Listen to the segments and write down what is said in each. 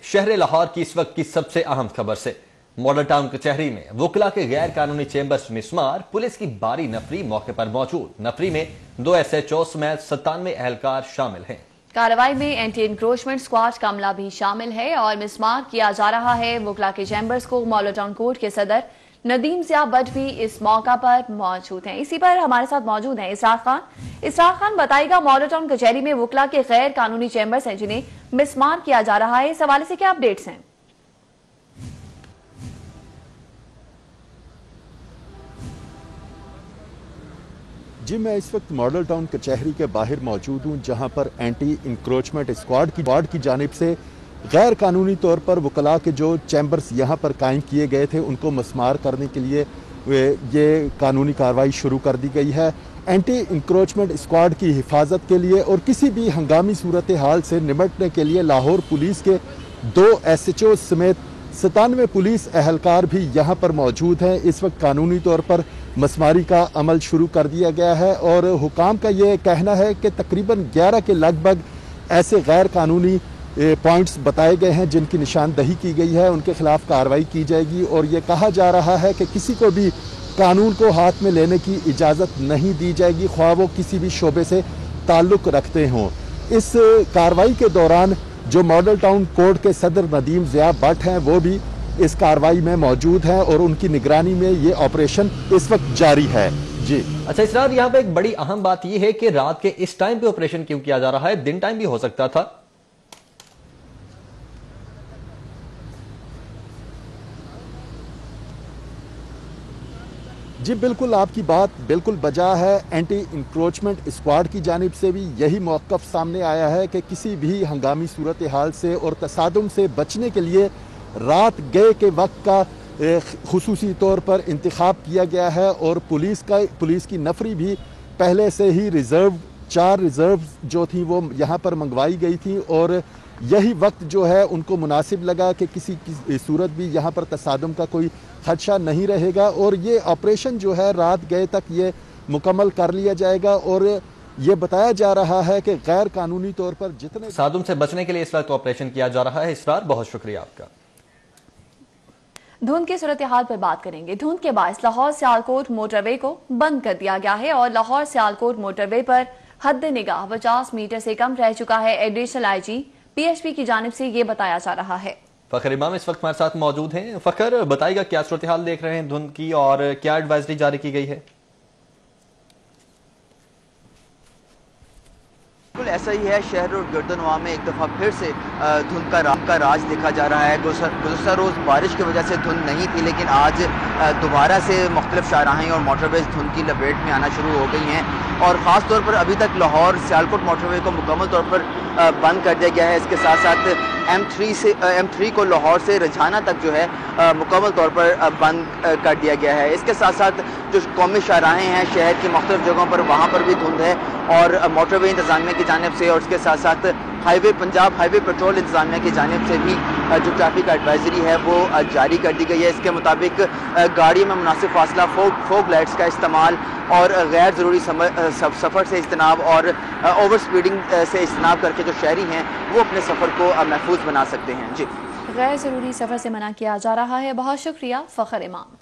शहर लाहौर की इस वक्त की सबसे अहम खबर से। मॉडल टाउन कचहरी में वकला के गैर कानूनी चेंबर्स मिसमार, पुलिस की बारी नफरी मौके पर मौजूद। नफरी में 2 SHO समेत 97 एहलकार शामिल हैं। कार्रवाई में एंटी इंक्रोचमेंट स्क्वाड का अमला भी शामिल है और मिसमार किया जा रहा है वकला के चैम्बर्स को। मॉडल टाउन कोर्ट के सदर नदीम ज़िया भट्ट भी इस मौका पर मौजूद हैं। इसी पर हमारे साथ मौजूद हैं इसरार खान। इसरार खान, बताइएगा मॉडल टाउन कचहरी में वकला के गैर कानूनी चैम्बर्स हैं जिन्हें मिसमार किया जा रहा है, इस हवाले से क्या अपडेट्स हैं? जी, मैं इस वक्त मॉडल टाउन कचहरी के बाहर मौजूद हूँ, जहाँ पर एंटी इंक्रोचमेंट स्क्वाड की जानिब से गैर कानूनी तौर पर वकला के जो चैम्बर्स यहाँ पर कायम किए गए थे उनको मस्मार करने के लिए ये कानूनी कार्रवाई शुरू कर दी गई है। एंटी इंक्रोचमेंट स्क्वाड की हिफाजत के लिए और किसी भी हंगामी सूरत हाल से निपटने के लिए लाहौर पुलिस के 2 SHO समेत 97 पुलिस एहलकार भी यहाँ पर मौजूद हैं। इस वक्त कानूनी तौर पर मस्मारी का अमल शुरू कर दिया गया है और हुकाम का ये कहना है कि तकरीबन 11 के लगभग ऐसे गैर कानूनी पॉइंट्स बताए गए हैं जिनकी निशानदही की गई है, उनके खिलाफ कार्रवाई की जाएगी। और ये कहा जा रहा है कि किसी को भी कानून को हाथ में लेने की इजाज़त नहीं दी जाएगी, ख्वाह वो किसी भी शोबे से ताल्लुक़ रखते हों। इस कार्रवाई के दौरान जो मॉडल टाउन कोर्ट के सदर नदीम ज़िया भट्ट हैं वो भी इस कार्रवाई में मौजूद हैं और उनकी निगरानी में ये ऑपरेशन इस वक्त जारी है। जी अच्छा इसरार, यहाँ पे एक बड़ी अहम बात ये है कि रात के इस टाइम पे ऑपरेशन क्यों किया जा रहा है? दिन टाइम भी हो सकता था। जी बिल्कुल, आपकी बात बिल्कुल बजा है। एंटी इंक्रोचमेंट स्क्वाड की जानिब से भी यही मौक़िफ़ सामने आया है कि किसी भी हंगामी सूरत हाल से और तसादुम से बचने के लिए रात गए के वक्त का खुसूसी तौर पर इंतखाब किया गया है और पुलिस की नफरी भी पहले से ही 4 रिज़र्व जो थी वो यहाँ पर मंगवाई गई थी और यही वक्त जो है उनको मुनासिब लगा कि किसी की सूरत भी यहाँ पर तसादुम का कोई खदशा नहीं रहेगा और ये ऑपरेशन जो है रात गए तक ये मुकम्मल कर लिया जाएगा। और ये बताया जा रहा है कि गैर कानूनी तौर पर जितने तसादुम से बचने के लिए इस वक्त ऑपरेशन किया जा रहा है। इसरार, बहुत शुक्रिया आपका। धुंध की सूरत हाल पर बात करेंगे। धुंध के बायस लाहौर सियालकोट मोटरवे को बंद कर दिया गया है और लाहौर सियालकोट मोटरवे पर हद निगाह 50 मीटर से कम रह चुका है। एडिशनल IG PHP की जानिब से ये बताया जा रहा है। फखर इमाम इस वक्त हमारे साथ मौजूद हैं। फखर, बताइएगा क्या सूरत हाल देख रहे हैं धुंध की और क्या एडवाइजरी जारी की गई है? बिल्कुल ऐसा ही है। शहर और गर्दनवा में एक दफ़ा फिर से धुंध का राज देखा जा रहा है। गुज़श्ता रोज़ बारिश की वजह से धुंध नहीं थी, लेकिन आज दोबारा से मुख्तलिफ शाहराहें और मोटरवेज धुंध की लपेट में आना शुरू हो गई हैं और ख़ास तौर पर अभी तक लाहौर सियालकोट मोटरवे को मुकम्मल तौर पर बंद कर दिया गया है। इसके साथ साथ M3 को लाहौर से रजाना तक जो है मुकम्मल तौर पर बंद कर दिया गया है। इसके साथ साथ जो कौमी शाहराहें हैं शहर की मुख्तलिफ जगहों पर, वहाँ पर भी धुंध है और मोटरवे इंतजामिया की जानिब से और उसके साथ साथ पंजाब हाईवे पेट्रोल इंतजामिया की जानिब से भी जो ट्रैफिक एडवाइजरी है वो जारी कर दी गई है। इसके मुताबिक गाड़ी में मुनासिब फासला, फोग लाइट्स का इस्तेमाल और गैर ज़रूरी सफ़र से इज्तनाब और ओवर स्पीडिंग से इज्तनाब करके जो शहरी हैं वो अपने सफ़र को महफूज बना सकते हैं। जी, गैर ज़रूरी सफ़र से मना किया जा रहा है। बहुत शुक्रिया फखर इमाम।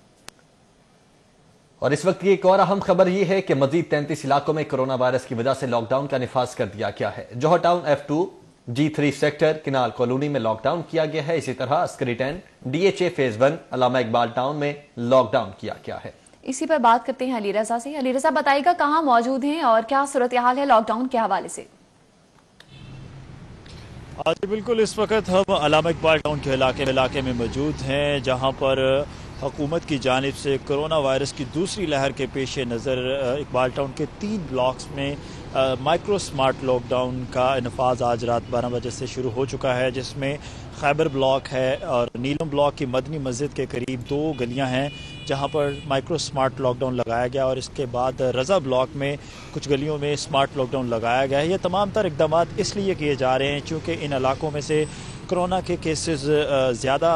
और इस वक्त की एक और अहम खबर ये है कि मजीद 33 इलाकों में कोरोना वायरस की वजह से लॉकडाउन का निफाज कर दिया गया है। जौहर town F2 G3 sector canal colony में लॉकडाउन किया गया है। इसी तरह अस्करी 10 DHA फेज 1 अल्लामा इकबाल टाउन में लॉकडाउन किया गया है। इसी पर बात करते हैं अली रजा से। अली रजा, बताइएगा कहाँ मौजूद हैं और क्या सूरत हाल है लॉकडाउन के हवाले से? आज बिल्कुल इस वक्त हम अल्लामा इकबाल टाउन के इलाके में मौजूद हैं, जहाँ पर हुकूमत की जानिब से कोरोना वायरस की दूसरी लहर के पेश नज़र इकबाल टाउन के 3 ब्लॉक्स में माइक्रो स्मार्ट लॉकडाउन का नफाज आज रात 12 बजे से शुरू हो चुका है, जिसमें खैबर ब्लॉक है और नीलम ब्लॉक की मदनी मस्जिद के करीब 2 गलियां हैं जहां पर माइक्रो स्मार्ट लॉकडाउन लगाया गया और इसके बाद रज़ा ब्लॉक में कुछ गलियों में स्मार्ट लॉकडाउन लगाया गया है। ये तमाम तर इकदाम इसलिए किए जा रहे हैं चूँकि इन इलाकों में से कोरोना के केसेस ज़्यादा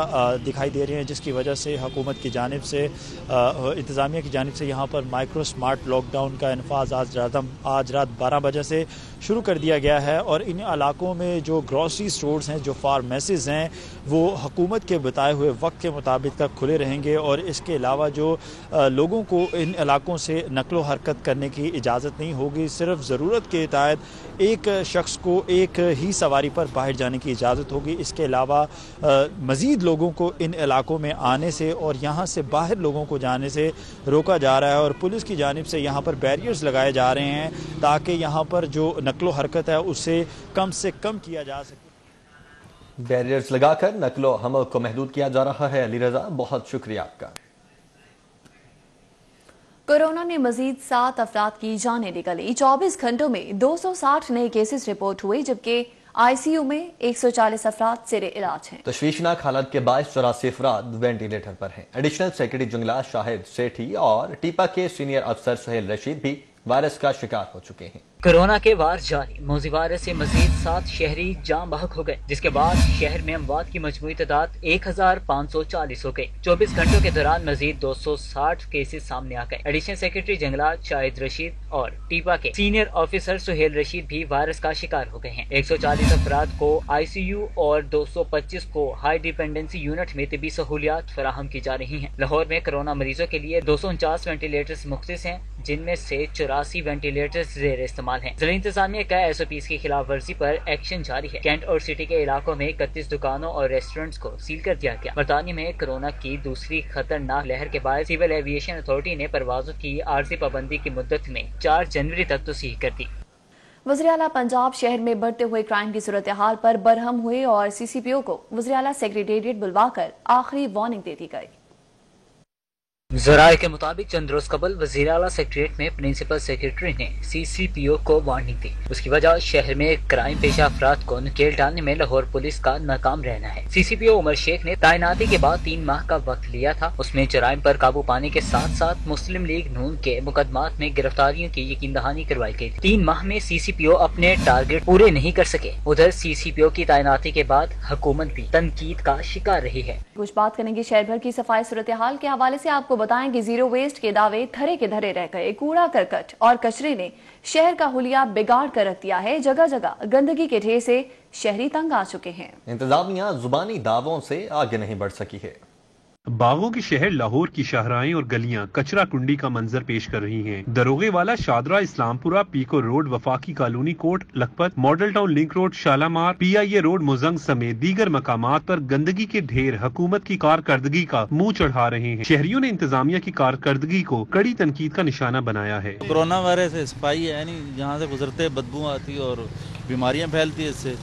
दिखाई दे रहे हैं, जिसकी वजह से हुकूमत की जानिब से इंतज़ामिया की जानिब से यहाँ पर माइक्रो स्मार्ट लॉकडाउन का नफाज आज रात 12 बजे से शुरू कर दिया गया है। और इन इलाकों में जो ग्रॉसरी स्टोर्स हैं, जो फार्मेसीज़ हैं, वो हुकूमत के बताए हुए वक्त के मुताबिक खुले रहेंगे। और इसके अलावा जो लोगों को इन इलाकों से नकलो हरकत करने की इजाज़त नहीं होगी। सिर्फ ज़रूरत के तहत एक शख्स को एक ही सवारी पर बाहर जाने की इजाज़त होगी। इसके अलावा मज़ीद लोगों को इन इलाकों में आने से और यहाँ से बाहर लोगों को जाने से रोका जा रहा है। और पुलिस की जानिब से यहाँ पर बैरियर्स लगाए जा रहे हैं ताकि यहाँ पर जो नकलो हरकत है उसे कम से कम किया जा सके। बैरियर्स लगाकर नकलो हमल को महदूद किया जा रहा है। अली रजा, बहुत शुक्रिया आपका। कोरोना ने मजीद 7 अफराद की जानें निकाली। 24 घंटों में 260 नए केसेस रिपोर्ट हुए, जबकि आईसीयू में 140 अफराद जेर इलाज हैं। तशवीशनाक हालत के बाद 84 अफराद वेंटिलेटर पर हैं। एडिशनल सेक्रेटरी जंगलात शाहिद सेठी और टीपा के सीनियर अफसर सुहेल रशीद भी वायरस का शिकार हो चुके हैं। कोरोना के वार जारी, मौजी वायरस से मजीद 7 शहरी जाम बहक हो गए, जिसके बाद शहर में अमवात की मजमूई तादाद 1540 हो गई। 24 घंटों के दौरान मजीद 260 केसेस सामने आ गए। एडिशनल सेक्रेटरी जंगलात शाहिद रशीद और टीपा के सीनियर ऑफिसर सुहेल रशीद भी वायरस का शिकार हो गए हैं। 140 अफराद को आईसीयू और 225 को हाई डिपेंडेंसी यूनिट में तिबी सहूलियात फराहम की जा रही हैं। लाहौर में कोरोना मरीजों के लिए 249 वेंटिलेटर्स मुख्तस हैं, जिनमें से 84 वेंटिलेटर्स जेर इस्तेमाल हैं। जिला इंतजामिया का SOPs की खिलाफ वर्जी पर एक्शन जारी है। कैंट और सिटी के इलाकों में 31 दुकानों और रेस्टोरेंट्स को सील कर दिया गया। बरतानिया में कोरोना की दूसरी खतरनाक लहर के बाद सिविल एविएशन अथॉरिटी ने परवाजों की आर्जी पाबंदी की मुद्दत में 4 जनवरी तक तौसीह कर दी। वज़ीर आला पंजाब शहर में बढ़ते हुए क्राइम की सूरत हाल पर बरहम हुए और CCPO को वज़ीर आला सेक्रेटेरिएट बुलवाकर आखिरी वार्निंग दे दी गई। ज़राए के मुताबिक चंद रोज कबल वज़ीर आला सेक्रेटेरिएट में प्रिंसिपल सेक्रेटरी ने CCPO को वार्निंग दी। उसकी वजह शहर में क्राइम पेशा अफराद को नकेल डालने में लाहौर पुलिस का नाकाम रहना है। CCPO उमर शेख ने तैनाती के बाद 3 माह का वक्त लिया था। उसमें जराइम पर काबू पाने के साथ साथ मुस्लिम लीग नून के मुकदमात में गिरफ्तारियों की यकीन दहानी करवाई गई। 3 माह में CCPO अपने टारगेट पूरे नहीं कर सके। उधर CCPO की तैनाती के बाद हुकूमत भी तनकीद का शिकार रही है। कुछ बात करेंगे शहर भर की सफाई सूरत हाल के हवाले से। आपको बताएं कि जीरो वेस्ट के दावे धरे के धरे रह गए। कूड़ा करकट और कचरे ने शहर का हुलिया बिगाड़ कर रख दिया है। जगह जगह गंदगी के ढेर से शहरी तंग आ चुके हैं। इंतजामिया जुबानी दावों से आगे नहीं बढ़ सकी है। बागों के शहर लाहौर की शाहराएं और गलियां कचरा कुंडी का मंजर पेश कर रही हैं। Daroghewala, Shahdara, Islampura, Peco road, Wafaqi colony, Kot, Lakhpat, model town link road, Shalamar, PIA road, Mozang समेत दीगर मकामात पर गंदगी के ढेर हुकूमत की कारकर्दगी का मुंह चढ़ा रहे हैं। शहरियों ने इंतजामिया की कारकर्दगी को कड़ी तनकीद का निशाना बनाया है। कोरोना वायरस से सफाई है नहीं, जहाँ से गुजरते बदबू आती है और बीमारियाँ फैलती है। इससे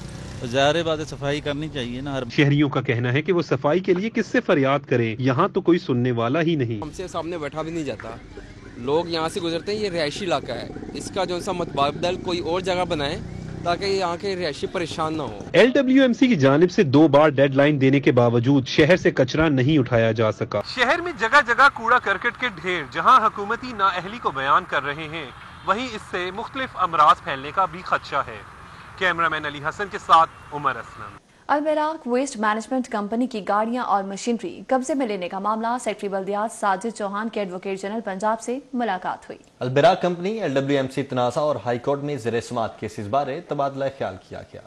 ज़ाहिर बात है सफाई करनी चाहिए ना। हर शहरियों का कहना है कि वो सफाई के लिए किससे फरियाद करें, यहाँ तो कोई सुनने वाला ही नहीं। हमसे सामने बैठा भी नहीं जाता। लोग यहाँ से गुजरते हैं, ये रिहायशी इलाका है। इसका जो सा मतबादल कोई और जगह बनाए ताकि यहाँ के रिहायशी परेशान ना हो। LWMC की जानिब से 2 बार डेडलाइन देने के बावजूद शहर से कचरा नहीं उठाया जा सका। शहर में जगह जगह कूड़ा करकट के ढेर, जहाँ हुकूमती नाअहली को बयान कर रहे हैं, वहीं इससे मुख्तलिफ अमराज फैलने का भी खदशा है। कैमरामैन अली हसन के साथ Umar Aslam. Albayrak waste management company की गाड़ियां और मशीनरी कब्जे में लेने का मामला। सेक्रेटरी बल्दियात साजिद चौहान के एडवोकेट जनरल पंजाब से मुलाकात हुई। अलबराक कंपनी, LWMC तनाज़ा और हाई कोर्ट में ज़ेर समाअत केसेस बारे तबादला ख्याल किया गया।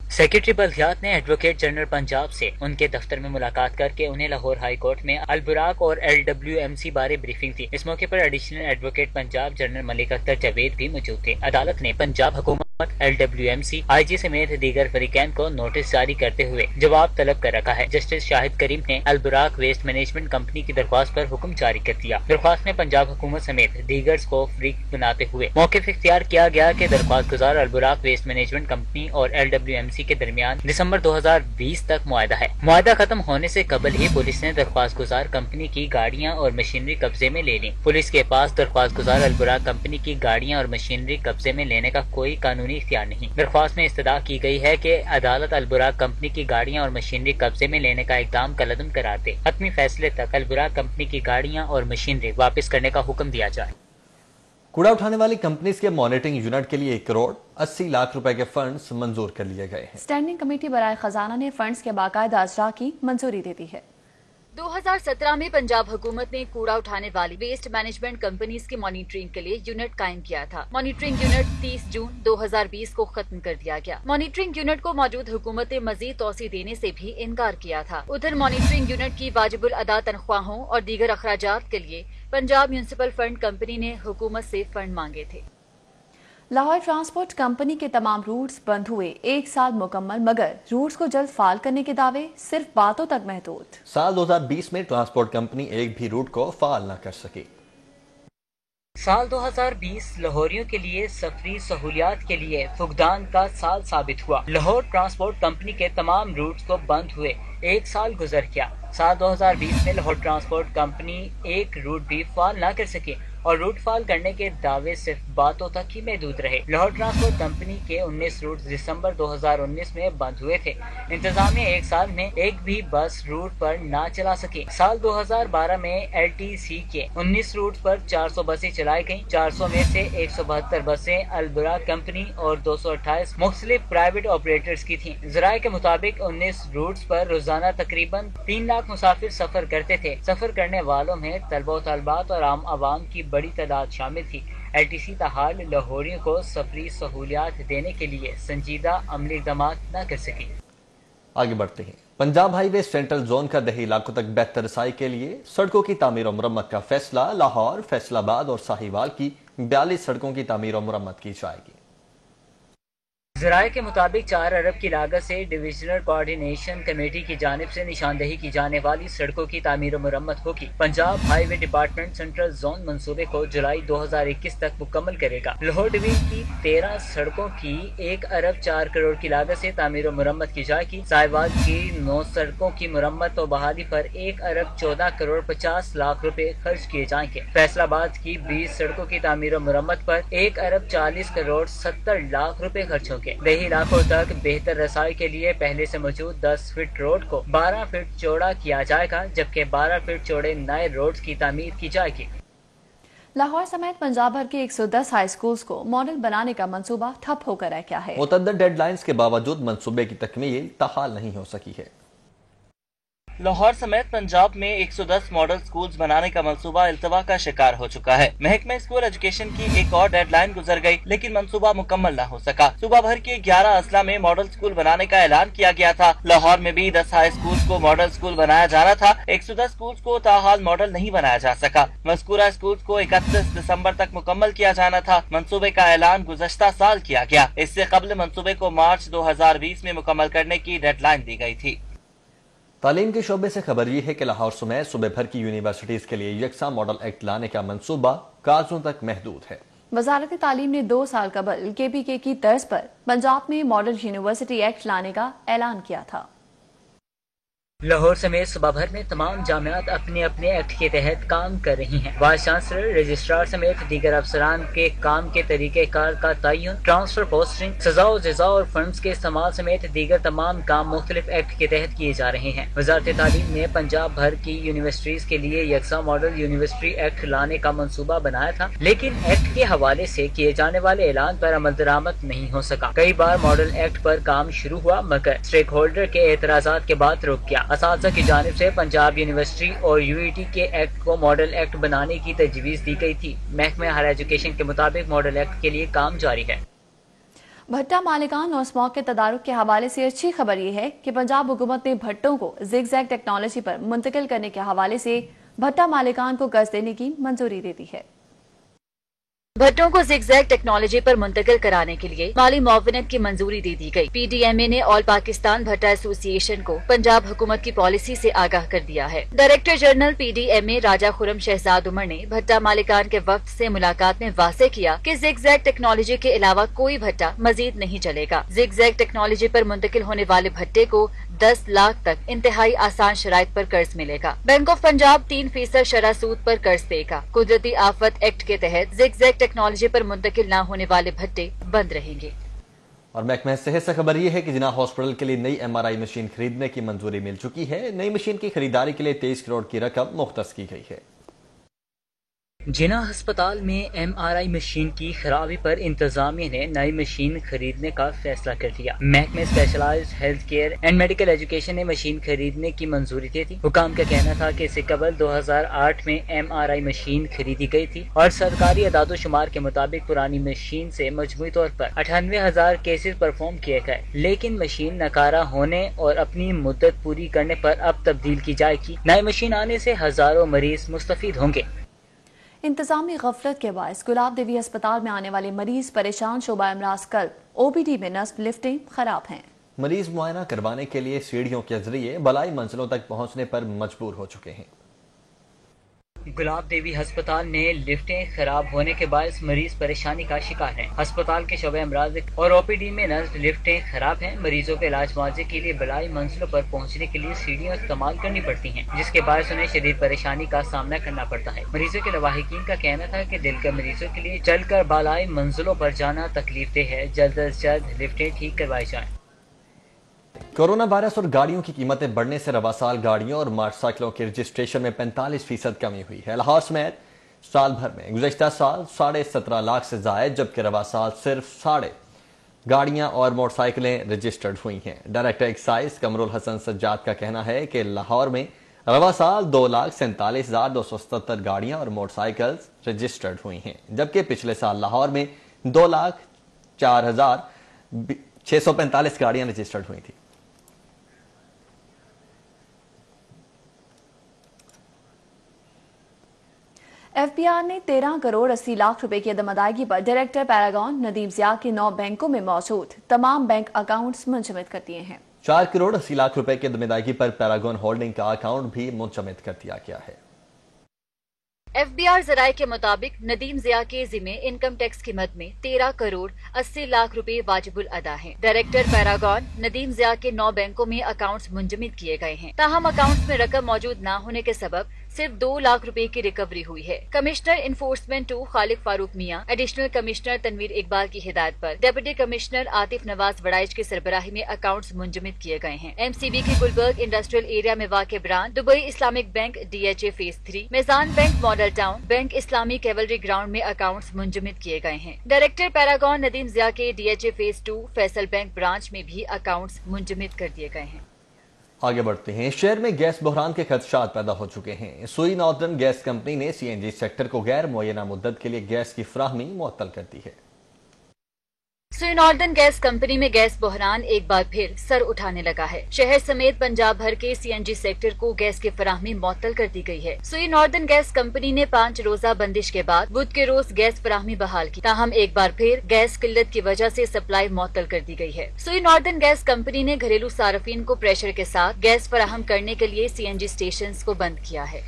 सेक्रेटरी बल्दियात ने एडवोकेट जनरल पंजाब से उनके दफ्तर में मुलाकात करके उन्हें लाहौर हाई कोर्ट में अलबराक और LWMC बारे ब्रीफिंग दी। इस मौके पर additional advocate Punjab general Malik Akhtar Javed भी मौजूद थे। अदालत ने पंजाब हुकूमत, LWMC, IG समेत दीगर फरीकैन को नोटिस जारी करते हुए जवाब तलब कर रखा है। जस्टिस शाहिद करीम ने अलबराक वेस्ट मैनेजमेंट कंपनी की दरख्वास्त पर हुक्म जारी कर दिया। दरख्वास्त में पंजाब हुकूमत समेत दीगर को फ्री बनाते हुए मौक़िफ़ इख्तियार किया गया कि दरख्वास्त गुजार अलबराक वेस्ट मैनेजमेंट कंपनी और LWMC के दरमियान दिसंबर 2020 तक मुआहदा है। मुआहदा खत्म होने से कबल ही पुलिस ने दरख्वास्त गुजार कंपनी की गाड़ियां और मशीनरी कब्जे में ले ली। पुलिस के पास दरख्वास्त गुजार अलबराक कंपनी की गाड़ियां और मशीनरी कब्जे में लेने का कोई कानूनी इख्तियार नहीं। दरख्वास्त में इस्तदा की गई है कि अदालत अलबराक कंपनी की गाड़ियां और मशीनरी कब्जे में लेने का इकदाम कलअदम करार दे। हतमी फैसले तक अलबराक कंपनी की गाड़ियां और मशीनरी वापस करने का हुक्म दिया जाए। कूड़ा उठाने वाली कंपनीज के मॉनिटरिंग यूनिट के लिए 1 करोड़ 80 लाख रुपए के फंड्स मंजूर कर लिए गए हैं। स्टैंडिंग कमेटी बराए खजाना ने फंड्स के बाकायदा अजरा की मंजूरी दे दी है। 2017 में पंजाब हुकूमत ने कूड़ा उठाने वाली वेस्ट मैनेजमेंट कंपनीज की मॉनिटरिंग के लिए यूनिट कायम किया था। मॉनिटरिंग यूनिट 30 जून 2020 को खत्म कर दिया गया। मॉनिटरिंग यूनिट को मौजूद हुकूमत ने मजीद तोसी देने से भी इनकार किया था। उधर मॉनिटरिंग यूनिट की वाजिबुल अदा तनख्वाहों और दीगर अखराजात के लिए पंजाब म्यूनिसिपल फंड कंपनी ने हुकूमत से फंड मांगे थे। लाहौर ट्रांसपोर्ट कंपनी के तमाम रूट्स बंद हुए 1 साल मुकम्मल, मगर रूट्स को जल्द फाल करने के दावे सिर्फ बातों तक महदूद। साल 2020 में ट्रांसपोर्ट कंपनी एक भी रूट को फाल न कर सकी। साल 2020 लाहौरियों के लिए सफरी सहूलियात के लिए फुकदान का साल साबित हुआ। लाहौर ट्रांसपोर्ट कंपनी के तमाम रूट्स को बंद हुए 1 साल गुजर गया। साल 2020 में लाहौर ट्रांसपोर्ट कंपनी एक रूट भी फाल न कर सकी और रूट फाल करने के दावे सिर्फ बातों तक ही महदूद रहे। लाहौर ट्रांसपोर्ट कंपनी के 19 रूट दिसंबर 2019 में बंद हुए थे। इंतजामिया 1 साल में एक भी बस रूट पर ना चला सकी। साल 2012 में LTC के 19 रूट पर 400 बसें चलाई गयी। 400 में से 172 बसें अलबुराक कंपनी और 228 मुख्तलिफ प्राइवेट ऑपरेटर्स की थी। ज़राए के मुताबिक 19 रूट्स पर रोजाना तकरीबन 3 लाख मुसाफिर सफर करते थे। सफर करने वालों में तलबा और तलबात और आम आवाम की बड़ी तादाद शामिल थी। LTC ताहाल लाहौरियों को सफरी सहूलियात देने के लिए संजीदा अमली इक़दाम न कर सकी। आगे बढ़ते हैं। पंजाब हाईवे सेंट्रल जोन का दही इलाकों तक बेहतर रसाई के लिए सड़कों की तामीर और मुरम्मत का फैसला। लाहौर, फैसलाबाद और साहिवाल की 42 सड़कों की तामीर और मुरम्मत की जाएगी। ज़राए के मुताबिक 4 अरब की लागत से डिविजनल कोऑर्डिनेशन कमेटी की जानिब से निशानदही की जाने वाली सड़कों की तामीर और मुरम्मत होगी। Punjab highway department central zone मंसूबे को जुलाई 2021 तक मुकम्मल करेगा। लाहौर डिवीजन की 13 सड़कों की 1 अरब 4 करोड़ की लागत से तामीर और मुरम्मत की जाएगी। साहिवाल की 9 सड़कों की मुरम्मत और बहाली पर 1 अरब 14 करोड़ 50 लाख रुपए खर्च किए जाएंगे। फैसलाबाद की 20 सड़कों की तामीर और मुरम्मत पर 1 अरब 40 करोड़ 70 लाख रुपए खर्च होंगे। दही इलाकों तक बेहतर रसाई के लिए पहले से मौजूद 10 फीट रोड को 12 फीट चौड़ा किया जाएगा, जबकि 12 फीट चौड़े नए रोड की तामीर की जाएगी। लाहौर समेत पंजाब भर के 110 हाई स्कूल्स को मॉडल बनाने का मंसूबा ठप होकर रह गया है। मुतअद्दिद डेडलाइंस के बावजूद मंसूबे की तकमील ताहाल नहीं हो सकी है। लाहौर समेत पंजाब में 110 मॉडल स्कूल्स बनाने का मंसूबा इल्तवा का शिकार हो चुका है। महकमा स्कूल एजुकेशन की एक और डेडलाइन गुजर गई, लेकिन मंसूबा मुकम्मल न हो सका। सूबा भर के 11 अजला में मॉडल स्कूल बनाने का ऐलान किया गया था। लाहौर में भी 10 हाई स्कूल्स को मॉडल स्कूल बनाया जाना था। 110 स्कूल्स को ताहाल मॉडल नहीं बनाया जा सका। मज़कूरा स्कूल्स को 31 दिसंबर तक मुकम्मल किया जाना था। मंसूबे का ऐलान गुज़श्ता साल किया गया। इससे कबल मंसूबे को मार्च 2020 में मुकम्मल करने की डेडलाइन दी गई थी। तालीम के शोबे से खबर यह है कि लाहौर समेत सूबे भर की यूनिवर्सिटीज के लिए यकसा मॉडल एक्ट लाने का मंसूबा कागजों तक महदूद है। वजारत तालीम ने 2 साल कबल KPK की तर्ज पर पंजाब में मॉडल यूनिवर्सिटी एक्ट लाने का ऐलान किया था। लाहौर समेत सूबा भर में तमाम जामियात अपने अपने एक्ट के तहत काम कर रही हैं। वाइस चांसलर, रजिस्ट्रार समेत दीगर अफसरान के काम के तरीके कार का तयन, ट्रांसफर, पोस्टिंग, सजा और जजा और फंड्स के इस्तेमाल समेत दीगर तमाम काम मुख्तलिफ एक्ट के तहत किए जा रहे हैं। वजारत तालीम ने पंजाब भर की यूनिवर्सिटीज के लिए यकसा मॉडल यूनिवर्सिटी एक्ट लाने का मंसूबा बनाया था, लेकिन एक्ट के हवाले से किए जाने वाले ऐलान पर अमल दरामद नहीं हो सका। कई बार मॉडल एक्ट पर काम शुरू हुआ, मगर स्टेक होल्डर के एतराजात के बाद रुक गया। असातिज़ा की जानिब से पंजाब यूनिवर्सिटी और UET के एक्ट को मॉडल एक्ट बनाने की तजवीज़ दी गई थी। महकमा हायर एजुकेशन के मुताबिक मॉडल एक्ट के लिए काम जारी है। भट्टा मालिकान और स्मॉग के तदारुक के हवाले से अच्छी खबर यह है कि पंजाब हुकूमत ने भट्टों को ज़िगज़ैग टेक्नोलॉजी पर मुंतकिल करने के हवाले से भट्टा मालिकान को कर्ज देने की मंजूरी दे दी है। भट्टों को ज़िगज़ैग टेक्नोलॉजी पर मुंतकिल कराने के लिए माली मुआवनत की मंजूरी दे दी गई। PDMA ने ऑल पाकिस्तान भट्टा एसोसिएशन को पंजाब हुकूमत की पॉलिसी से आगाह कर दिया है। डायरेक्टर जनरल PDMA राजा खुरम शहजाद उमर ने भट्टा मालिकान के वक्त से मुलाकात में वाज़ेह किया कि ज़िगज़ैग टेक्नोलॉजी के अलावा कोई भट्टा मजीद नहीं चलेगा। ज़िगज़ैग टेक्नोलॉजी पर मुंतकिल होने वाले भट्टे को 10 लाख तक इंतहाई आसान शराइत पर कर्ज मिलेगा। बैंक ऑफ पंजाब 3% शरह सूद पर कर्ज देगा। कुदरती आफत एक्ट के तहत ज़िगज़ैग टेक्नोलॉजी पर मुंतकिल न होने वाले भट्टे बंद रहेंगे। और महकमा सेहत से खबर यह है कि जिना हॉस्पिटल के लिए नई MRI मशीन खरीदने की मंजूरी मिल चुकी है। नई मशीन की खरीदारी के लिए 23 करोड़ की रकम मुख्तस की गई है। जिना हस्पताल में MRI मशीन की खराबी पर इंतजामिया ने नई मशीन खरीदने का फैसला कर दिया। महकमे specialised health care and medical education ने मशीन खरीदने की मंजूरी दे दी। हुकाम का कहना था कि इससे कबल 2008 में MRI मशीन खरीदी गई थी और सरकारी अदादोशुमार के मुताबिक पुरानी मशीन से मजमूई तौर पर 98,000 केसेस परफॉर्म किए गए, लेकिन मशीन नकारा होने और अपनी मुद्दत पूरी करने पर अब तब्दील की जाएगी। नई मशीन आने से हजारों मरीज मुस्तफीद होंगे। इंतजामी गफलत के बायस गुलाब देवी अस्पताल में आने वाले मरीज परेशान। शोबा अमराज कल्ब OPD में नस्ब लिफ्टें खराब हैं। मरीज मुआयना करवाने के लिए सीढ़ियों के जरिए बलाई मंजिलों तक पहुंचने पर मजबूर हो चुके हैं। गुलाब देवी अस्पताल में लिफ्टें खराब होने के बायस मरीज परेशानी का शिकार हैं। अस्पताल के शोबे अमराज और OPD में नस्ब लिफ्टें खराब हैं। मरीजों के इलाज मुआवजे के लिए बलाई मंजिलों पर पहुंचने के लिए सीढ़ियां इस्तेमाल करनी पड़ती हैं, जिसके बायस उन्हें शदीद परेशानी का सामना करना पड़ता है। मरीजों के लवाहिकीन का कहना था कि दिल के मरीजों के लिए चलकर बलाई मंजिलों पर जाना तकलीफदेह है। जल्द अज जल्द लिफ्टें ठीक करवाई जाएं। कोरोना वायरस और गाड़ियों की कीमतें बढ़ने से रवा साल गाड़ियों और मोटरसाइकिलों के रजिस्ट्रेशन में 45% कमी हुई है। लाहौर समेत साल भर में गुज़श्ता साल 17.5 लाख से जायद, जबकि रवा साल सिर्फ 1.5 गाड़ियां और मोटरसाइकिलें रजिस्टर्ड हुई हैं। डायरेक्टर एक्साइज कमरुल हसन सज्जाद का कहना है कि लाहौर में रवा साल 2,47,277 गाड़ियां और मोटरसाइकिल रजिस्टर्ड हुई हैं, जबकि पिछले साल लाहौर में 2,04,645 गाड़ियां रजिस्टर्ड हुई थी। FBR ने 13 करोड़ 80 लाख रुपए की अदम अदायगी पर डायरेक्टर पैरागॉन नदीम ज़िया के 9 बैंकों में मौजूद तमाम बैंक अकाउंट्स मुंजमद कर दिए हैं। 4 करोड़ 80 लाख रुपए की अदम अदायगी पर पैरागॉन होल्डिंग का अकाउंट भी मुंजमद कर दिया गया है। FBR जराये के मुताबिक नदीम ज़िया के जिम्मे इनकम टैक्स की मद में 13 करोड़ 80 लाख रुपए वाजिबुल अदा हैं। डायरेक्टर पैरागॉन नदीम ज़िया के 9 बैंकों में अकाउंट्स मुंजमद किए गए हैं। ताहम अकाउंट्स में रकम मौजूद न होने के सबब सिर्फ 2 लाख रुपए की रिकवरी हुई है। कमिश्नर इन्फोर्समेंट 2 खालिक फारूक मियां, एडिशनल कमिश्नर तनवीर इकबाल की हिदायत पर डिप्टी कमिश्नर आतिफ नवाज वड़ाइच की सरबराही में अकाउंट्स मुंजमद किए गए हैं। MCB के गुलबर्ग इंडस्ट्रियल एरिया में वाक़ branch, Dubai Islamic bank DHA phase 3, Meezan bank model town, bank Islami cavalry ground में अकाउंट्स मुंजमद किए गए हैं। डायरेक्टर पैरागॉन नदीम ज़िया के DHA phase 2 Faysal bank branch में भी अकाउंट्स मुंजमद कर दिए गए हैं। आगे बढ़ते हैं। शहर में गैस बहरान के खदशात पैदा हो चुके हैं। सुई नॉर्दर्न गैस कंपनी ने CNG सेक्टर को गैर मुअय्यना मुद्दत के लिए गैस की फराहमी मुअत्तल कर दी है। सुई नॉर्दर्न गैस कंपनी में गैस बहरान एक बार फिर सर उठाने लगा है। शहर समेत पंजाब भर के CNG सेक्टर को गैस की फराहमी मुअत्तल कर दी गई है। सुई नॉर्दर्न गैस कंपनी ने 5 रोजा बंदिश के बाद बुध के रोज गैस फराहमी बहाल की, ताहम एक बार फिर गैस किल्लत की वजह से सप्लाई मुअत्तल कर दी गई है। सुई नॉर्दर्न गैस कंपनी ने घरेलू सार्फिन को प्रेशर के साथ गैस फराहम करने के लिए CNG स्टेशन को बंद किया है।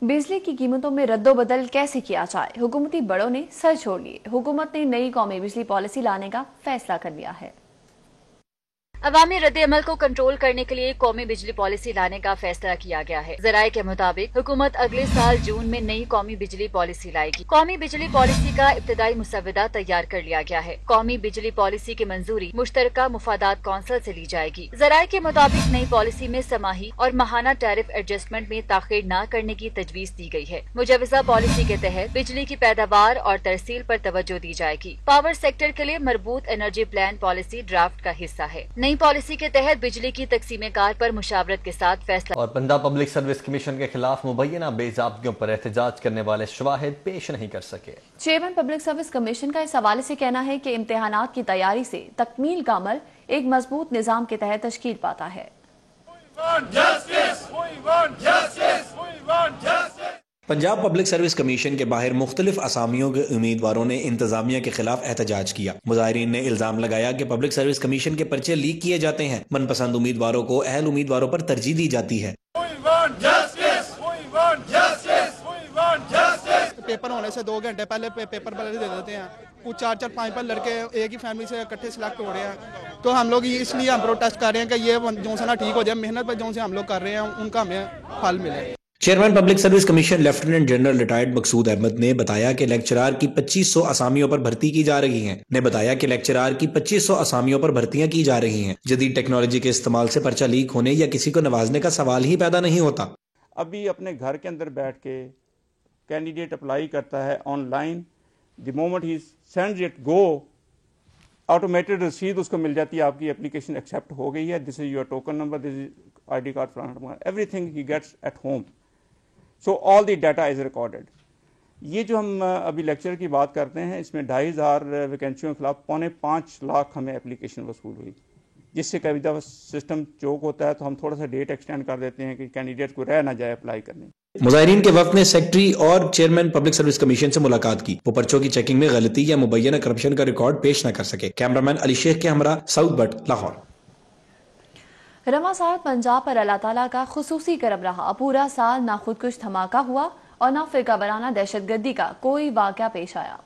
बिजली की कीमतों में रद्दोबदल कैसे किया जाए, हुकूमती बड़ों ने सर छोड़ लिए। हुकूमत ने नई कौमी बिजली पॉलिसी लाने का फैसला कर लिया है। अवामी रद्द अमल को कंट्रोल करने के लिए कौमी बिजली पॉलिसी लाने का फैसला किया गया है। जराये के मुताबिक हुकूमत अगले साल जून में नई कौमी बिजली पॉलिसी लाएगी। कौमी बिजली पॉलिसी का इब्तदाई मुसव्वदा तैयार कर लिया गया है। कौमी बिजली पॉलिसी की मंजूरी मुश्तरका मुफादात कौंसिल से ली जाएगी। जराये के मुताबिक नई पॉलिसी में समाही और माहाना टैरिफ एडजस्टमेंट में ताखीर न करने की तजवीज दी गई है। मुजवजा पॉलिसी के तहत बिजली की पैदावार और तरसील पर तवज्जो दी जाएगी। पावर सेक्टर के लिए मरबूत एनर्जी प्लान पॉलिसी ड्राफ्ट का हिस्सा है। नई पॉलिसी के तहत बिजली की तकसीम कार पर मुशावरत के साथ फैसला। और पंजाब पब्लिक सर्विस कमीशन के खिलाफ मुबैना बेज़ाब्तियों पर एहतजाज करने वाले शवाहिद पेश नहीं कर सके। चेयरमैन पब्लिक सर्विस कमीशन का इस हवाले से कहना है कि इम्तिहानात की तैयारी से तकमील का अमल एक मजबूत निजाम के तहत तश्कील पाता है। पंजाब पब्लिक सर्विस कमीशन के बाहर मुख्तलिफ असामियों के उम्मीदवारों ने इंतजामिया के खिलाफ एहतजाज किया। मुजाहिरीन ने इल्जाम लगाया कि पब्लिक सर्विस कमीशन के पर्चे लीक किए जाते हैं। मनपसंद उम्मीदवारों को अहल उम्मीदवारों पर तरजीह दी जाती है। पेपर होने से 2 घंटे पहले पेपर दे देते हैं। कुछ 4-4, 5-5 लड़के एक ही फैमिली से इकट्ठे सिलेक्ट हो रहे हैं। तो हम लोग इसलिए हम प्रोटेस्ट कर रहे हैं कि ये जो से ना ठीक हो जाए, मेहनत पर जो से हम लोग कर रहे हैं उनका हमें फल मिले। Chairman public service commission lieutenant general retired Maqsood Ahmed ने बताया कि लेक्चरार की 2500 असामियों पर भर्ती की जा रही है। ने बताया कि लेक्चरार की 2500 असामियों पर भर्तियां की जा रही हैं। जदीद टेक्नोलॉजी के इस्तेमाल से पर्चा लीक होने या किसी को नवाजने का सवाल ही पैदा नहीं होता। अभी अपने घर के अंदर बैठ के कैंडिडेट अप्लाई करता है online, the moment he sends it go, automated रसीद उसको मिल जाती है, आपकी एप्लीकेशन एक्सेप्ट हो गई है, this is your token number, this is ID card फलाना, एवरीथिंग ही gets at home, so all the data is recorded. ये जो हम अभी लेक्चर की बात करते हैं, इसमें 2500 वैकेंसियों के खिलाफ 5.25 लाख हमें एप्लीकेशन वसूल हुई, जिससे कभी दफा सिस्टम चोक होता है तो हम थोड़ा सा डेट एक्सटेंड कर देते हैं कि कैंडिडेट को रह ना जाए अप्लाई करने। मुजाहिरीन के वक्त ने सेक्रेटरी और चेयरमैन पब्लिक सर्विस कमीशन से मुलाकात की। वो पर्चों की चेकिंग में गलती या मुबैना करप्शन का रिकॉर्ड पेश न कर सके। कैमरामैन अली शेख के हमरा साउथ बट, लाहौर। रवां साल पंजाब पर अल्लाह ताला का खुसूसी करम रहा। पूरा साल ना खुदकुश धमाका हुआ और ना फिरका वराना दहशतगर्दी का कोई वाकया पेश आया।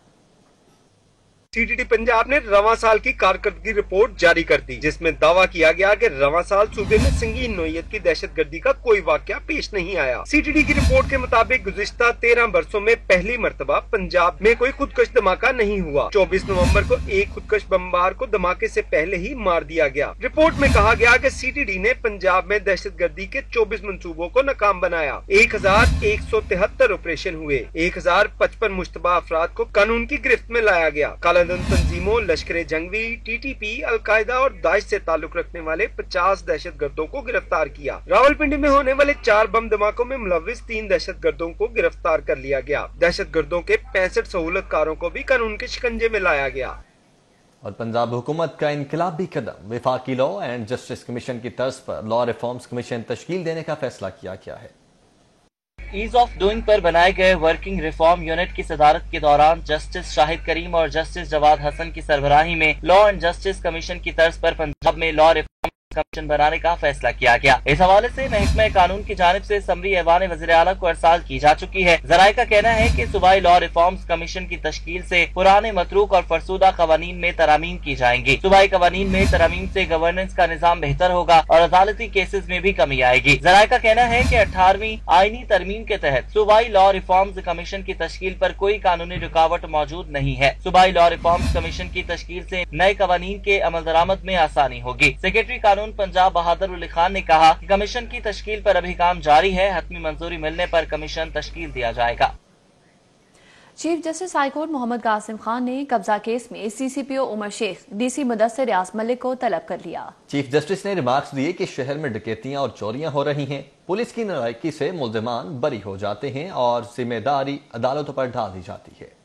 सीटीटी पंजाब ने रवां साल की कारकर्दगी रिपोर्ट जारी कर दी, जिसमें दावा किया गया कि रवां साल सूबे में संगीन नौयत की दहशतगर्दी का कोई वाकया पेश नहीं आया। सीटीटी की रिपोर्ट के मुताबिक गुज़िश्ता 13 बरसों में पहली मर्तबा पंजाब में कोई खुदकश धमाका नहीं हुआ। 24 नवंबर को एक खुदकश बमबार को धमाके से पहले ही मार दिया गया। रिपोर्ट में कहा गया कि सीटीटी ने पंजाब में दहशतगर्दी के 24 मंसूबों को नाकाम बनाया। 1173 ऑपरेशन हुए, 1055 मुश्तबा अफराद को कानून की गिरफ्त में लाया गया। तंजीमों, लश्करे जंगवी, टीटीपी, अलकायदा और दाइश से ताल्लुक रखने वाले 50 दहशतगर्दों को गिरफ्तार किया। रावलपिंडी में होने वाले 4 बम धमाकों में मुलविस 3 दहशतगर्दों को गिरफ्तार कर लिया गया। दहशतगर्दों के 65 सहूलतकारों को भी कानून के शिकंजे में लाया गया। और पंजाब हुकूमत का इनकलाबी कदम, वफाकी लॉ एंड जस्टिस कमीशन की तर्ज पर लॉ रिफॉर्म्स कमीशन तश्कील देने का फैसला किया गया है। ईज ऑफ डूइंग पर बनाए गए वर्किंग रिफॉर्म यूनिट की सदारत के दौरान जस्टिस शाहिद करीम और जस्टिस जवाद हसन की सरबराही में लॉ एंड जस्टिस कमीशन की तर्ज पर पंजाब में लॉ रिफॉर्म कमीशन बनाने का फैसला किया गया। इस हवाले से महकमा कानून की जानिब से समरी ऐवान वज़ीर आला को अरसाल की जा चुकी है। ज़राए का कहना है कि सूबाई लॉ रिफॉर्म्स कमीशन की तश्कील से पुराने मतरूक और फरसूदा कवानीन में तरामीम की जाएंगी। सूबाई कवानीन में तरामीम से गवर्नेंस का निज़ाम बेहतर होगा और अदालती केसेस में भी कमी आएगी। ज़राए का कहना है कि 18वीं आईनी तरमीम के तहत सूबाई लॉ रिफॉर्म्स कमीशन की तश्कील पर कोई कानूनी रुकावट मौजूद नहीं है। सूबाई लॉ रिफॉर्म्स कमीशन की तश्कील से नए कवानीन के अमल दरामद में आसानी होगी। सेक्रेटरी कानून पंजाब बहादुर अली खान ने कहा कि कमीशन की तश्कील पर अभी काम जारी है, हतमी मंजूरी मिलने पर कमीशन तश्कील दिया जाएगा। Chief justice high court Muhammad Qasim Khan ने कब्जा केस में सीसीपीओ उमर शेख, डीसी मुदस्सिर रियाज मलिक को तलब कर लिया। चीफ जस्टिस ने रिमार्क्स दिए कि शहर में डकैतियां और चोरियां हो रही हैं, पुलिस की नालायकी से मुल्जिमान बरी हो जाते हैं और जिम्मेदारी अदालतों पर डाल दी जाती है।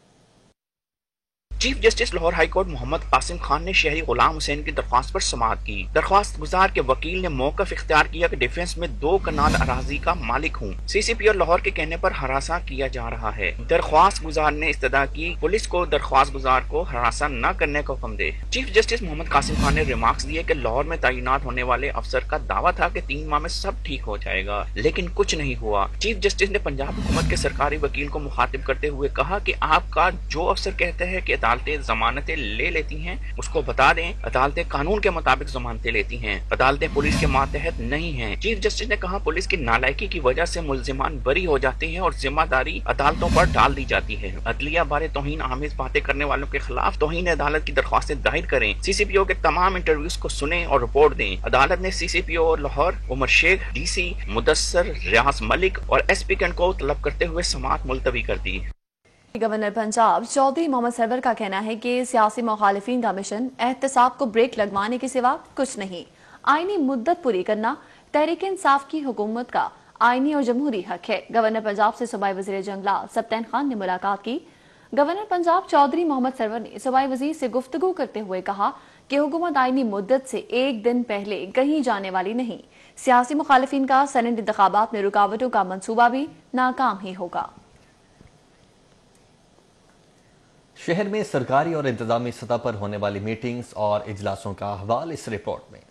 Chief justice Lahore high court Muhammad Qasim Khan ने शहरी गुलाम हुसैन की दरख्वास्त पर समाअत की। दरख्वास्त गुजार के वकील ने मौक़िफ़ इख्तियार किया कि डिफेंस में 2 कनाल अराजी का मालिक हूँ। सीसीपीओ लाहौर के कहने पर हरासा किया जा रहा है। दरख्वास्त गुजार ने इस्तदा की पुलिस को दरख्वास्त गुजार को हरासा न करने का हुक्म दे। चीफ जस्टिस मोहम्मद कासिम खान ने रिमार्क्स दिए कि लाहौर में तैनात होने वाले अफसर का दावा था कि 3 माह में सब ठीक हो जाएगा, लेकिन कुछ नहीं हुआ। चीफ जस्टिस ने पंजाब हुकूमत के सरकारी वकील को मुखातिब करते हुए कहा कि आपका जो अफसर कहते हैं कि अदालतें जमानतें ले लेती हैं, उसको बता दें अदालतें कानून के मुताबिक जमानतें लेती हैं, अदालतें पुलिस के मातहत नहीं हैं। चीफ जस्टिस ने कहा पुलिस की नालायकी की वजह से मुल्जिमान बरी हो जाते हैं और जिम्मेदारी अदालतों पर डाल दी जाती है। अदलिया बारे तौहीन आमेज बातें करने वालों के खिलाफ तौहीन अदालत की दरख्वास्तें दायर करें। सीसीपीओ के तमाम इंटरव्यूज को सुने और रिपोर्ट दें। अदालत ने सीसीपीओ लाहौर उमर शेख, डीसी मुदस्सिर रियाज मलिक और एसपी को तलब करते हुए समाअत मुलतवी कर दी। गवर्नर पंजाब चौधरी मोहम्मद सरवर का कहना है कि सियासी मुखालिफिन का मिशन एहतसाब को ब्रेक लगवाने के सिवा कुछ नहीं। आईनी मुद्दत पूरी करना तहरीक इंसाफ की हुकूमत का आईनी और जमहूरी हक है। गवर्नर पंजाब से सूबाई वजीर जंगलात सप्तैन खान ने मुलाकात की। गवर्नर पंजाब चौधरी मोहम्मद सरवर ने सूबाई वजीर से गुफ्तगू करते हुए कहा कि हुकूमत आईनी मुद्दत से एक दिन पहले कहीं जाने वाली नहीं। सियासी मुखालिफिन का सेनेट इंतखाबात में रुकावटों का मंसूबा भी नाकाम ही होगा। शहर में सरकारी और इंतजामी सतह पर होने वाली मीटिंग्स और इजलासों का अहवाल इस रिपोर्ट में।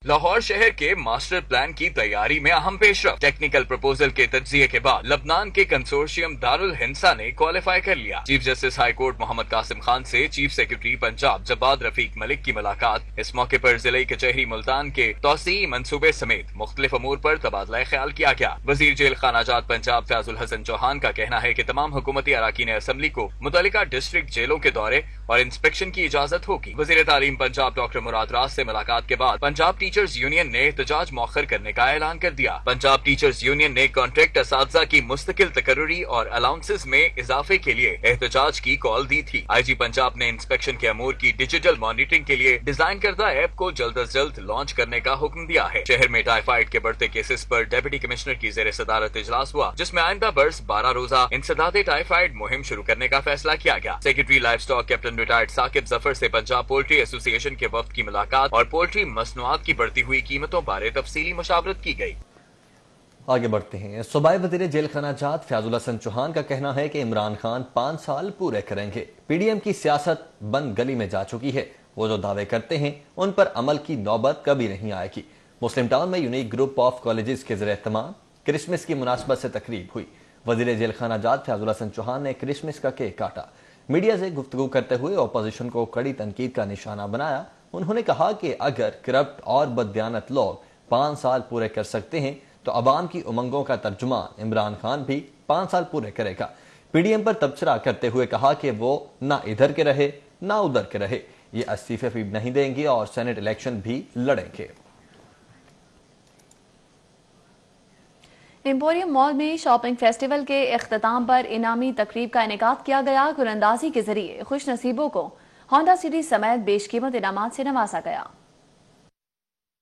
लाहौर शहर के मास्टर प्लान की तैयारी में अहम पेशरफ। टेक्निकल प्रपोजल के तज्जिये के बाद लबनान के कंसोर्शियम दारुल हिंसा ने क्वालिफाई कर लिया। Chief justice high court Muhammad Qasim Khan से चीफ सेक्रेटरी पंजाब जवाद रफीक मलिक की मुलाकात। इस मौके पर जिले कचहरी मुल्तान के तौसी मंसूबे समेत मुख्तलिफ अमूर पर तबादला ख्याल किया गया। वजीर जेल खानाजात पंजाब फैजुल हसन चौहान का कहना है कि तमाम हुकूमती अराकीन असम्बली को मुतल्लिका डिस्ट्रिक्ट जेलों के दौरे और इंस्पेक्शन की इजाजत होगी। वजीर तालीम पंजाब डॉक्टर मुराद राज से मुलाकात के बाद पंजाब टीचर्स यूनियन ने एहतजाज मौखर करने का ऐलान कर दिया। पंजाब टीचर्स यूनियन ने कॉन्ट्रैक्ट असातिज़ा की मुस्तकिल तकर्रुरी और अलाउंसेस में इजाफे के लिए एहतजाज की कॉल दी थी। IG पंजाब ने इंस्पेक्शन के अमूर की डिजिटल मॉनिटरिंग के लिए डिजाइन करदा ऐप को जल्द अज जल्द लॉन्च करने का हुक्म दिया है। शहर में टाइफाइड के बढ़ते केसेस पर डिप्टी कमिश्नर की ज़ेर सदारत इजलास हुआ, जिसमें आइंदा बरस 12 रोजा इंसदादे टाइफाइड मुहिम शुरू करने का फैसला किया गया। Secretary livestock captain retired Saqib Zafar से पंजाब पोल्ट्री एसोसिएशन के वफ्द की मुलाकात और पोल्ट्री मसनूआत की बढ़ती हुई कीमतों बारे तफसीली मशावरत की गई। आगे बढ़ते हैं। सूबाई वज़ीर जेल खाना जात फयाजुल हसन चौहान का कहना है कि इमरान खान 5 साल पूरे करेंगे। PDM की सियासत बंद गली में जा चुकी है। वो जो दावे करते हैं उन पर अमल की नौबत कभी नहीं आएगी। मुस्लिम टाउन में यूनिक ग्रुप ऑफ कॉलेजेस के ज़रिए एहतमाम क्रिसमस की मुनासबत से तकरीब हुई। वज़ीर जेल खाना जात फयाजुल हसन चौहान ने क्रिसमस का केक काटा। मीडिया से गुफ्तगू करते हुए अपोजिशन को कड़ी तनकीद का निशाना बनाया। उन्होंने कहा कि अगर करप्ट और बददियानत लोग 5 साल पूरे कर सकते हैं तो अवाम की उमंगों का तर्जुमान इमरान खान भी 5 साल पूरे करेगा। PDM पर तबसरा करते हुए कहा कि वो ना इधर के रहे ना उधर के रहे, ये इस्तीफे भी नहीं देंगे और सेनेट इलेक्शन भी लड़ेंगे। एम्पोरियम मॉल में शॉपिंग फेस्टिवल के इख्तिताम पर इनामी तकरीब का इनेकाद किया गया। कुरंदाजी के जरिए खुश नसीबों को होंडा सिटी समेत बेशकीमत इनामात से नवाजा गया।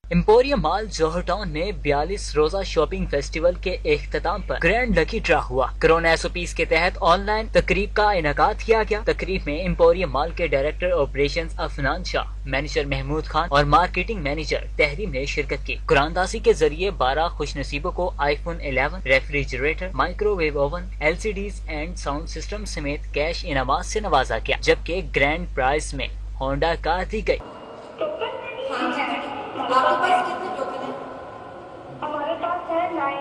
एम्पोरियम मॉल जोहर टाउन में 42 रोजा शॉपिंग फेस्टिवल के एख्तिताम पर ग्रैंड लकी ड्रा हुआ। कोरोना SOPs के तहत ऑनलाइन तकरीब का इनेकाद किया गया। तकरीब में एम्पोरियम मॉल के director operations Afnan Shah, manager Mahmood Khan और मार्केटिंग मैनेजर तहरीम ने शिरकत की। कुरानदासी के जरिए 12 खुश नसीबों को iPhone 11, refrigerator, microwave oven, LCDs and sound system समेत कैश इनामात से नवाजा गया, जबकि ग्रैंड प्राइज में होंडा कार दी गई। आपके पास कितने टोकन हैं? हमारे पास है 9।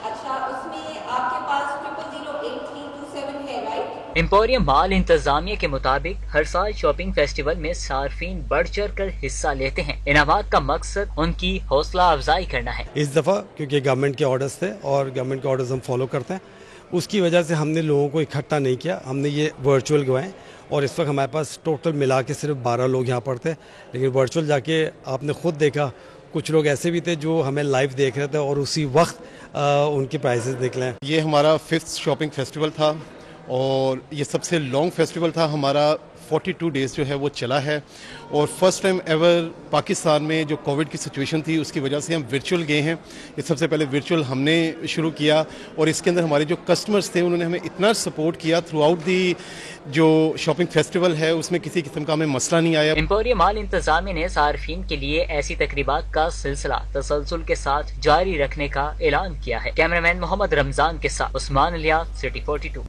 अच्छा, उसमें आपके पास 008327 है, राइट? एम्पोरियम मॉल इंतजामिया के मुताबिक हर साल शॉपिंग फेस्टिवल में सार्फिन बढ़ चढ़ कर हिस्सा लेते हैं। इनामात का मकसद उनकी हौसला अफजाई करना है। इस दफा क्योंकि गवर्नमेंट के ऑर्डर्स थे और गवर्नमेंट के ऑर्डर्स हम फॉलो करते हैं, उसकी वजह से हमने लोगों को इकट्ठा नहीं किया, हमने ये वर्चुअल गवाए। और इस वक्त हमारे पास टोटल मिला के सिर्फ 12 लोग यहाँ पर थे, लेकिन वर्चुअल जाके आपने खुद देखा कुछ लोग ऐसे भी थे जो हमें लाइव देख रहे थे और उसी वक्त उनके प्राइसेस निकले। ये हमारा 5th शॉपिंग फेस्टिवल था और ये सबसे लॉन्ग फेस्टिवल था हमारा। 42 डेज जो है वो चला है और फर्स्ट टाइम एवर पाकिस्तान में जो कोविड की सिचुएशन थी उसकी वजह से हम वर्चुअल गए हैं। ये सबसे पहले वर्चुअल हमने शुरू किया और इसके अंदर हमारे जो कस्टमर्स थे उन्होंने हमें इतना सपोर्ट किया थ्रू आउट दी जो शॉपिंग फेस्टिवल है, उसमें किसी किस्म का हमें मसला नहीं आया। एम्पोरियम मॉल इंतजामिया ने सार्फिन के लिए ऐसी तकरीबात का सिलसिला तसलसल के साथ जारी रखने का ऐलान किया है। कैमरामैन मोहम्मद रमजान के साथ उस्मान अलियास, सिटी 42।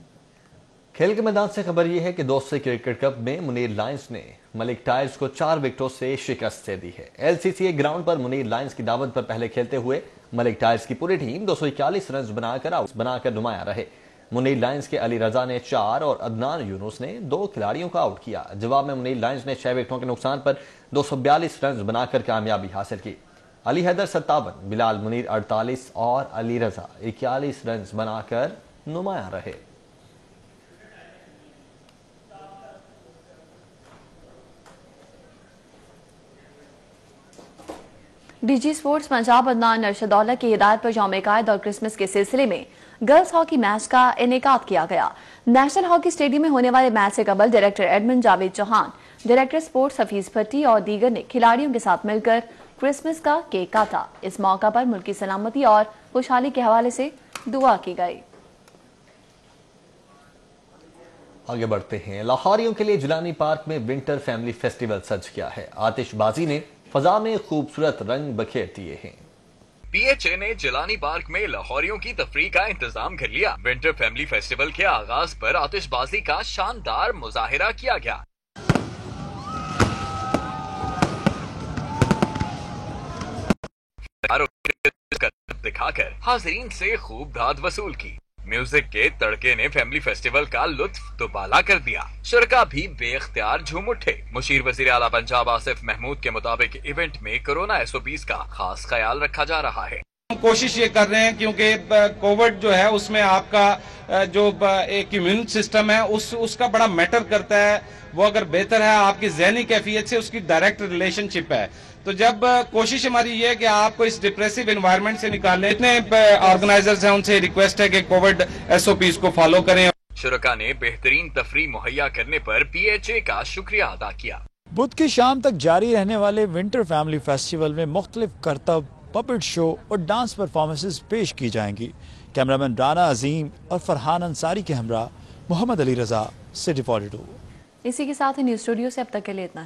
खेल के मैदान से खबर यह है कि दोस्ती क्रिकेट कप में मुनीर लायंस ने मलिक टायर्स को 4 विकेटों से शिकस्त दे दी है। LCCA ग्राउंड पर मुनीर लायंस की दावत पर पहले खेलते हुए मलिक टायर्स की पूरी टीम 241 रन बनाकर नुमाया रहे। मुनीर लायंस के अली रजा ने 4 और अदनान यूनुस ने 2 खिलाड़ियों को आउट किया। जवाब में मुनीर लायंस ने 6 विकेटों के नुकसान पर 242 रन बनाकर कामयाबी हासिल की। अली हैदर 57, बिलाल मुनीर 48 और अली रजा 41 रन बनाकर नुमाया रहे। DG स्पोर्ट्स पंजाब अदनान नरशदौला की हिदायत पर यौम कायद और क्रिसमस के सिलसिले में गर्ल्स हॉकी मैच का इनेकाद किया गया। नेशनल हॉकी स्टेडियम में होने वाले मैच से कबल director admin Javed Chauhan, director sports Hafeez Bhatti और दीगर ने खिलाड़ियों के साथ मिलकर क्रिसमस का केक काटा। इस मौका पर मुल्की सलामती और खुशहाली के हवाले से दुआ की गई। आगे बढ़ते हैं। लाहौरियों के लिए जिलानी पार्क में विंटर फैमिली फेस्टिवल सज गया है। आतिशबाजी ने फजा में खूबसूरत रंग बखेर दिए हैं। PHA ने जिलानी पार्क में लाहौरियों की तफरीह का इंतजाम कर लिया। विंटर फैमिली फेस्टिवल के आगाज पर आतिशबाजी का शानदार मुजाहिरा किया गया। दिखाकर हाजिरीन से खूब दाद वसूल की। म्यूजिक के तड़के ने फैमिली फेस्टिवल का लुत्फ दुबाला कर दिया। शुरका भी बेख्तियार झूम उठे। मुशीर वजीर आला पंजाब आसिफ महमूद के मुताबिक इवेंट में कोरोना SOPs का खास ख्याल रखा जा रहा है। हम कोशिश ये कर रहे हैं क्योंकि कोविड जो है उसमें आपका जो एक इम्यून सिस्टम है उसका बड़ा मैटर करता है। वो अगर बेहतर है, आपकी ज़हनी कैफियत से उसकी डायरेक्ट रिलेशनशिप है। तो जब कोशिश हमारी ये है कि आपको इस डिप्रेसिव एनवायरनमेंट से निकालने, इतने ऑर्गेनाइजर्स हैं, उनसे रिक्वेस्ट है कि कोविड SOPs को फॉलो करें। शुरका ने बेहतरीन तफरीह मुहैया करने पर PHA का शुक्रिया अदा किया। बुध की शाम तक जारी रहने वाले विंटर फैमिली फेस्टिवल में मुख्तलिफ करतब, पपेट शो और डांस परफॉर्मेंसेस पेश की जाएंगी। कैमरामैन राना अजीम और फरहान अंसारी के हमरा मोहम्मद अली रजा, सिटी 42। इसी के साथ ही न्यूज़ स्टूडियो से अब तक के लिए इतना है।